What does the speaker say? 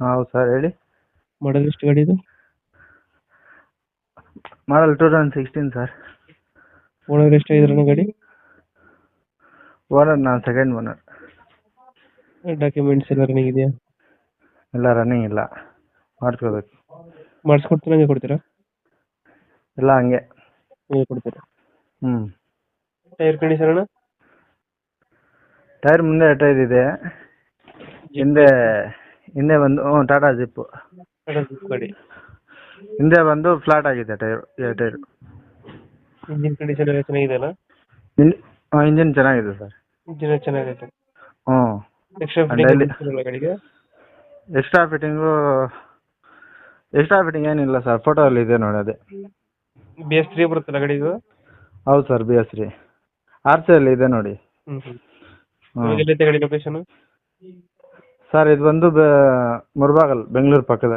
ಹೌದು ಸರ್ ಹೇಳಿ. ಮಾಡಲ್ ಎಷ್ಟು ಗಾಡಿ ಇದು? ಮಾಡಲ್ 2016 ಸರ್. ಓನರ್ ಎಷ್ಟಾಗಿದ್ರಣ್ಣ ಗಾಡಿ? ಓನರ್ ನಾನು ಸೆಕೆಂಡ್ ಓನರ್. ಡಾಕ್ಯುಮೆಂಟ್ಸ್ ಎಲ್ಲ ರನ್ನಿಂಗ್ ಇದೆಯಾ? ಇಲ್ಲ ರನ್ನಿಂಗ್ ಇಲ್ಲ, ಮಾಡಿಸ್ಕೋಬೇಕು. ಮಾಡಿಸ್ಕೊಡ್ತೀರಾ ಹಂಗೆ ಕೊಡ್ತೀರಾ? ಇಲ್ಲ ಹಂಗೆ. ಹಂಗೆ ಕೊಡ್ತೀರಾ? ಹ್ಞೂ. ಟೈರ್ ಕಂಡೀಷನ್ ಅಣ್ಣ? ಟೈರ್ ಮುಂದೆ ಟೈರ್ ಇದೆ, ಹಿಂದೆ ಹಿಂದೆ ಬಂದು ಟಾಟಾ ಜಿಪ್ಪು. ಗಾಡಿ ಹಿಂದೆ ಬಂದು ಫ್ಲಾಟ್ ಆಗಿದೆ ಟೈರ್, ಟೈರು. ಇಂಜಿನ್ ಕಂಡೀಷನ್ ಎಲ್ಲ ಚೆನ್ನಾಗಿದೆಯಲ್ಲ? ಇಂಜಿನ್ ಚೆನ್ನಾಗಿದೆ ಸರ್. ಇಂಜಿನ್ ಚೆನ್ನಾಗೈತೆ. ಹ್ಞೂ. ಎಕ್ಸ್ಟ್ರಾ ಡೈಲಿ ಫಿಟ್ಟಿಂಗ್ ಗಾಡಿಗೆ? ಎಕ್ಸ್ಟ್ರಾ ಫಿಟ್ಟಿಂಗ್ ಏನಿಲ್ಲ ಸರ್, ಫೋಟೋಲ್ಲಿ ಇದೆ ನೋಡಿ ಅದೇ. BS3 ಬರುತ್ತಲ್ಲ ಗಾಡಿದು? ಹೌದು ಸರ್, BS3 RC ಅಲ್ಲಿ ಇದೆ ನೋಡಿ. ಎಲ್ಲೈತೆ ಗಾಡಿ ಲೊಕೇಶನ್? ಸರ್ ಇದು ಬಂದು ಮುಳಬಾಗಲ್, ಬೆಂಗಳೂರು ಪಕ್ಕದಲ್ಲಿ.